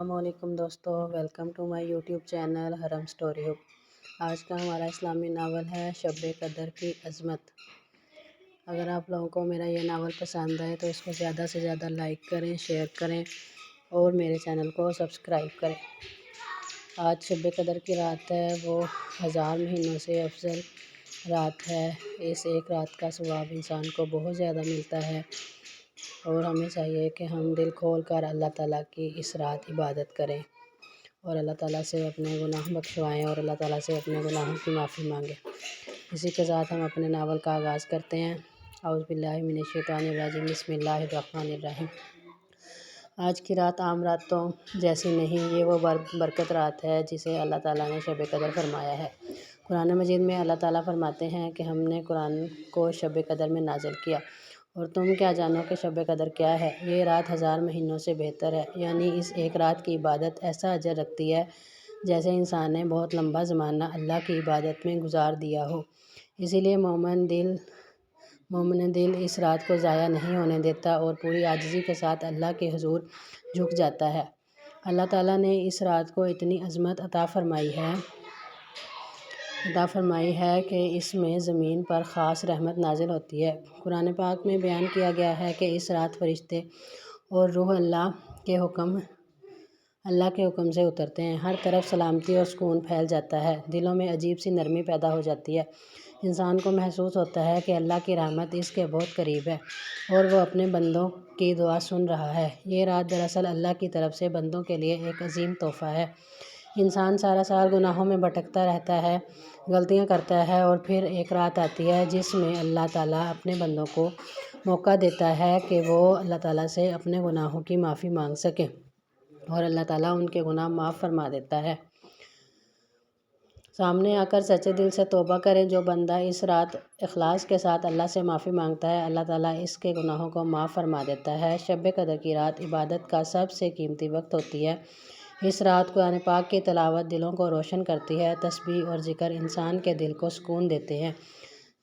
السلام علیکم دوستو، welcome to my YouTube channel Haram story hub. آج کا ہمارا اسلامی ناول ہے شب قدر کی عظمت۔ اگر آپ لوگوں کو میرا یہ ناول پسند آئے تو اس کو زیادہ سے زیادہ لائک کریں، شیئر کریں اور میرے چینل کو سبسکرائب کریں۔ آج شب قدر کی رات ہے، وہ 1000 مہینوں سے افضل رات ہے۔ اس ایک رات کا ثواب انسان کو بہت زیادہ ملتا ہے اور ہمیں چاہیے کہ ہم دل کھول کر اللہ تعالیٰ کی اس رات عبادت کریں اور اللہ تعالیٰ سے اپنے گناہ بخشوائیں اور اللہ تعالیٰ سے اپنے گناہوں کی معافی مانگیں۔ اسی کے ساتھ ہم اپنے ناول کا آغاز کرتے ہیں۔ اعوذ باللہ من الشیطان الرجیم، بسم اللہ الرحمن الرحیم۔ آج کی رات عام راتوں جیسی نہیں، یہ وہ برکت رات ہے جسے اللہ تعالیٰ نے شب قدر فرمایا ہے۔ قرآن مجید میں اللہ تعالیٰ فرماتے ہیں کہ ہم نے قرآن کو شب قدر میں نازل کیا اور تم کیا جانو کہ شب قدر کیا ہے؟ یہ رات 1000 مہینوں سے بہتر ہے، یعنی اس ایک رات کی عبادت ایسا اجر رکھتی ہے جیسے انسان نے بہت لمبا زمانہ اللہ کی عبادت میں گزار دیا ہو۔ اسی لیے مومن دل اس رات کو ضائع نہیں ہونے دیتا اور پوری عاجزی کے ساتھ اللہ کے حضور جھک جاتا ہے۔ اللہ تعالیٰ نے اس رات کو اتنی عظمت عطا فرمائی ہے کہ اس میں زمین پر خاص رحمت نازل ہوتی ہے۔ قرآن پاک میں بیان کیا گیا ہے کہ اس رات فرشتے اور روح اللہ کے حکم سے اترتے ہیں۔ ہر طرف سلامتی اور سکون پھیل جاتا ہے، دلوں میں عجیب سی نرمی پیدا ہو جاتی ہے۔ انسان کو محسوس ہوتا ہے کہ اللہ کی رحمت اس کے بہت قریب ہے اور وہ اپنے بندوں کی دعا سن رہا ہے۔ یہ رات دراصل اللہ کی طرف سے بندوں کے لیے ایک عظیم تحفہ ہے۔ انسان سارا سال گناہوں میں بھٹکتا رہتا ہے، غلطیاں کرتا ہے اور پھر ایک رات آتی ہے جس میں اللہ تعالیٰ اپنے بندوں کو موقع دیتا ہے کہ وہ اللہ تعالیٰ سے اپنے گناہوں کی معافی مانگ سکیں اور اللہ تعالیٰ ان کے گناہ معاف فرما دیتا ہے۔ سامنے آ کر سچے دل سے توبہ کریں۔ جو بندہ اس رات اخلاص کے ساتھ اللہ سے معافی مانگتا ہے، اللہ تعالیٰ اس کے گناہوں کو معاف فرما دیتا ہے۔ شب قدر کی رات عبادت کا سب سے قیمتی وقت ہوتی ہے۔ اس رات قرآن پاک کی تلاوت دلوں کو روشن کرتی ہے، تسبیح اور ذکر انسان کے دل کو سکون دیتے ہیں۔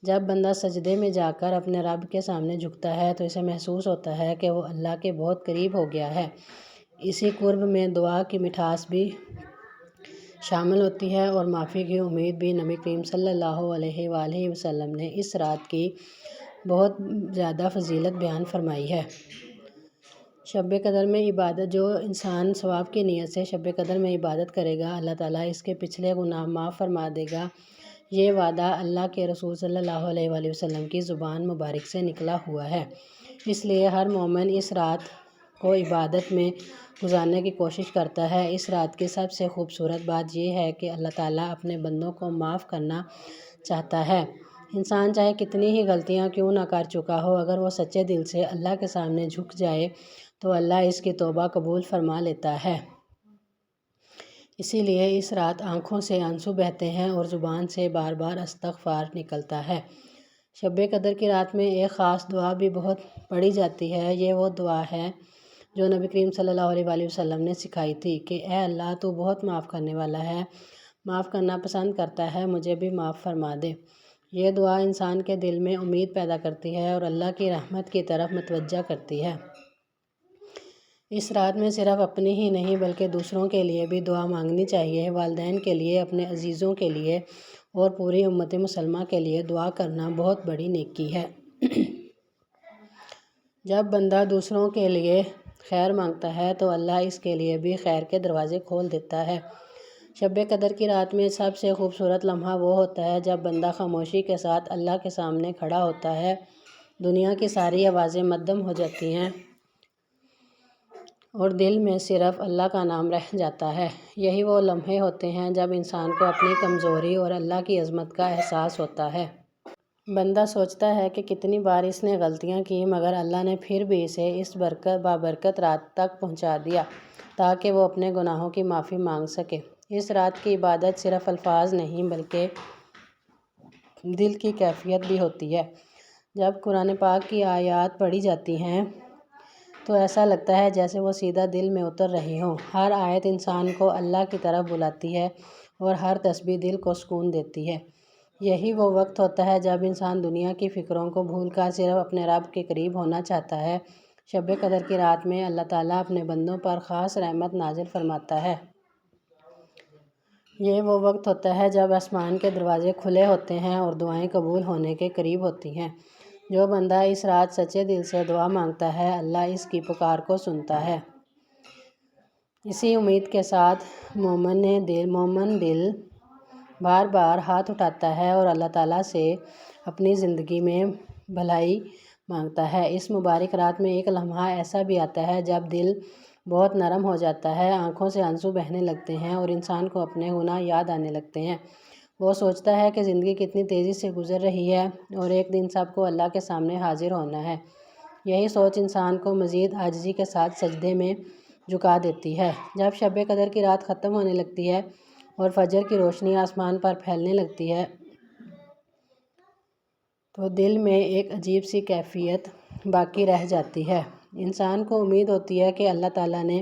جب بندہ سجدے میں جا کر اپنے رب کے سامنے جھکتا ہے تو اسے محسوس ہوتا ہے کہ وہ اللہ کے بہت قریب ہو گیا ہے۔ اسی قرب میں دعا کی مٹھاس بھی شامل ہوتی ہے اور معافی کی امید بھی۔ نبی کریم صلی اللہ علیہ وآلہ وسلم نے اس رات کی بہت زیادہ فضیلت بیان فرمائی ہے۔ شب قدر میں عبادت، جو انسان ثواب کی نیت سے شب قدر میں عبادت کرے گا، اللہ تعالیٰ اس کے پچھلے گناہ معاف فرما دے گا۔ یہ وعدہ اللہ کے رسول صلی اللہ علیہ وآلہ وسلم کی زبان مبارک سے نکلا ہوا ہے۔ اس لیے ہر مومن اس رات کو عبادت میں گزارنے کی کوشش کرتا ہے۔ اس رات کی سب سے خوبصورت بات یہ ہے کہ اللہ تعالیٰ اپنے بندوں کو معاف کرنا چاہتا ہے۔ انسان چاہے کتنی ہی غلطیاں کیوں نہ کر چکا ہو، اگر وہ سچے دل سے اللہ کے سامنے جھک جائے تو اللہ اس کی توبہ قبول فرما لیتا ہے۔ اسی لیے اس رات آنکھوں سے آنسو بہتے ہیں اور زبان سے بار بار استغفار نکلتا ہے۔ شب قدر کی رات میں ایک خاص دعا بھی بہت پڑھی جاتی ہے۔ یہ وہ دعا ہے جو نبی کریم صلی اللہ علیہ وآلہ وسلم نے سکھائی تھی کہ اے اللہ، تو بہت معاف کرنے والا ہے، معاف کرنا پسند کرتا ہے، مجھے بھی معاف فرما دے۔ یہ دعا انسان کے دل میں امید پیدا کرتی ہے اور اللہ کی رحمت کی طرف متوجہ کرتی ہے۔ اس رات میں صرف اپنی ہی نہیں بلکہ دوسروں کے لیے بھی دعا مانگنی چاہیے۔ والدین کے لیے، اپنے عزیزوں کے لیے اور پوری امت مسلمہ کے لیے دعا کرنا بہت بڑی نیکی ہے۔ جب بندہ دوسروں کے لیے خیر مانگتا ہے تو اللہ اس کے لیے بھی خیر کے دروازے کھول دیتا ہے۔ شب قدر کی رات میں سب سے خوبصورت لمحہ وہ ہوتا ہے جب بندہ خاموشی کے ساتھ اللہ کے سامنے کھڑا ہوتا ہے۔ دنیا کی ساری آوازیں مدھم ہو جاتی ہیں اور دل میں صرف اللہ کا نام رہ جاتا ہے۔ یہی وہ لمحے ہوتے ہیں جب انسان کو اپنی کمزوری اور اللہ کی عظمت کا احساس ہوتا ہے۔ بندہ سوچتا ہے کہ کتنی بار اس نے غلطیاں کی، مگر اللہ نے پھر بھی اسے اس بابرکت رات تک پہنچا دیا تاکہ وہ اپنے گناہوں کی معافی مانگ سکے۔ اس رات کی عبادت صرف الفاظ نہیں بلکہ دل کی کیفیت بھی ہوتی ہے۔ جب قرآن پاک کی آیات پڑھی جاتی ہیں تو ایسا لگتا ہے جیسے وہ سیدھا دل میں اتر رہی ہوں۔ ہر آیت انسان کو اللہ کی طرف بلاتی ہے اور ہر تسبیح دل کو سکون دیتی ہے۔ یہی وہ وقت ہوتا ہے جب انسان دنیا کی فکروں کو بھول کر صرف اپنے رب کے قریب ہونا چاہتا ہے۔ شب قدر کی رات میں اللہ تعالیٰ اپنے بندوں پر خاص رحمت نازل فرماتا ہے۔ یہ وہ وقت ہوتا ہے جب آسمان کے دروازے کھلے ہوتے ہیں اور دعائیں قبول ہونے کے قریب ہوتی ہیں۔ جو بندہ اس رات سچے دل سے دعا مانگتا ہے، اللہ اس کی پکار کو سنتا ہے۔ اسی امید کے ساتھ مومن دل بار بار ہاتھ اٹھاتا ہے اور اللہ تعالیٰ سے اپنی زندگی میں بھلائی مانگتا ہے۔ اس مبارک رات میں ایک لمحہ ایسا بھی آتا ہے جب دل بہت نرم ہو جاتا ہے، آنکھوں سے آنسو بہنے لگتے ہیں اور انسان کو اپنے گناہ یاد آنے لگتے ہیں۔ وہ سوچتا ہے کہ زندگی کتنی تیزی سے گزر رہی ہے اور ایک دن سب کو اللہ کے سامنے حاضر ہونا ہے۔ یہی سوچ انسان کو مزید عاجزی کے ساتھ سجدے میں جھکا دیتی ہے۔ جب شب قدر کی رات ختم ہونے لگتی ہے اور فجر کی روشنی آسمان پر پھیلنے لگتی ہے تو دل میں ایک عجیب سی کیفیت باقی رہ جاتی ہے۔ انسان کو امید ہوتی ہے کہ اللہ تعالیٰ نے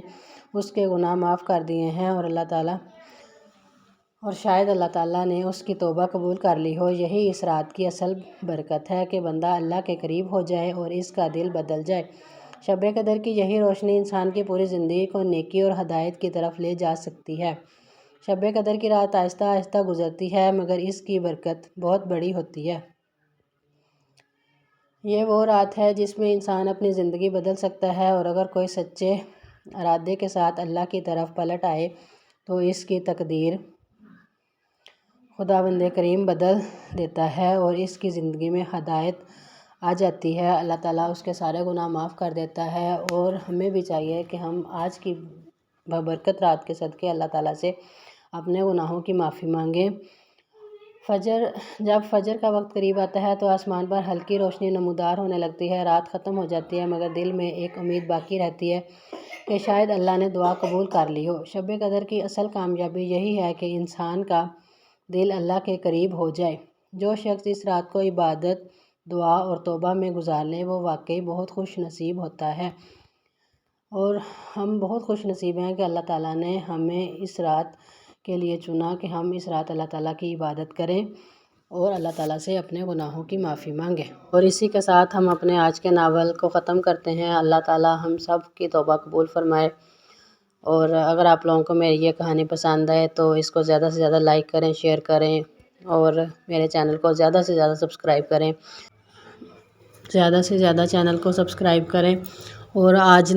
اس کے گناہ معاف کر دیے ہیں اور شاید اللہ تعالیٰ نے اس کی توبہ قبول کر لی ہو۔ یہی اس رات کی اصل برکت ہے کہ بندہ اللہ کے قریب ہو جائے اور اس کا دل بدل جائے۔ شب قدر کی یہی روشنی انسان کی پوری زندگی کو نیکی اور ہدایت کی طرف لے جا سکتی ہے۔ شب قدر کی رات آہستہ آہستہ گزرتی ہے مگر اس کی برکت بہت بڑی ہوتی ہے۔ یہ وہ رات ہے جس میں انسان اپنی زندگی بدل سکتا ہے اور اگر کوئی سچے ارادے کے ساتھ اللہ کی طرف پلٹ آئے تو اس کی تقدیر خداوند کریم بدل دیتا ہے اور اس کی زندگی میں ہدایت آ جاتی ہے۔ اللہ تعالیٰ اس کے سارے گناہ معاف کر دیتا ہے اور ہمیں بھی چاہیے کہ ہم آج کی بابرکت رات کے صدقے اللہ تعالیٰ سے اپنے گناہوں کی معافی مانگیں۔ جب فجر کا وقت قریب آتا ہے تو آسمان پر ہلکی روشنی نمودار ہونے لگتی ہے، رات ختم ہو جاتی ہے مگر دل میں ایک امید باقی رہتی ہے کہ شاید اللہ نے دعا قبول کر لی ہو۔ شب قدر کی اصل کامیابی یہی ہے کہ انسان کا دل اللہ کے قریب ہو جائے۔ جو شخص اس رات کو عبادت، دعا اور توبہ میں گزار لے وہ واقعی بہت خوش نصیب ہوتا ہے اور ہم بہت خوش نصیب ہیں کہ اللہ تعالیٰ نے ہمیں اس رات کے لیے چنا کہ ہم اس رات اللہ تعالیٰ کی عبادت کریں اور اللہ تعالیٰ سے اپنے گناہوں کی معافی مانگیں۔ اور اسی کے ساتھ ہم اپنے آج کے ناول کو ختم کرتے ہیں۔ اللہ تعالیٰ ہم سب کی توبہ قبول فرمائے۔ اور اگر آپ لوگوں کو میری یہ کہانی پسند آئے تو اس کو زیادہ سے زیادہ لائک کریں، شیئر کریں اور میرے چینل کو زیادہ سے زیادہ سبسکرائب کریں۔ اور آج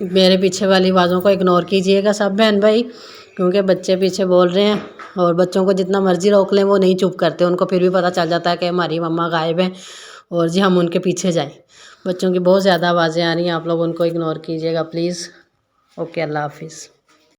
میرے پیچھے والی آوازوں کو اگنور کیجئے گا سب بہن بھائی، کیونکہ بچے پیچھے بول رہے ہیں اور بچوں کو جتنا مرضی روک لیں وہ نہیں چپ کرتے، ان کو پھر بھی پتہ چل جاتا ہے کہ ہماری مما غائب ہیں اور جی ہم ان کے پیچھے جائیں۔ بچوں کی بہت زیادہ آوازیں آ رہی ہیں، آپ لوگ ان کو اگنور کیجئے گا پلیز۔ اوکے، اللہ حافظ۔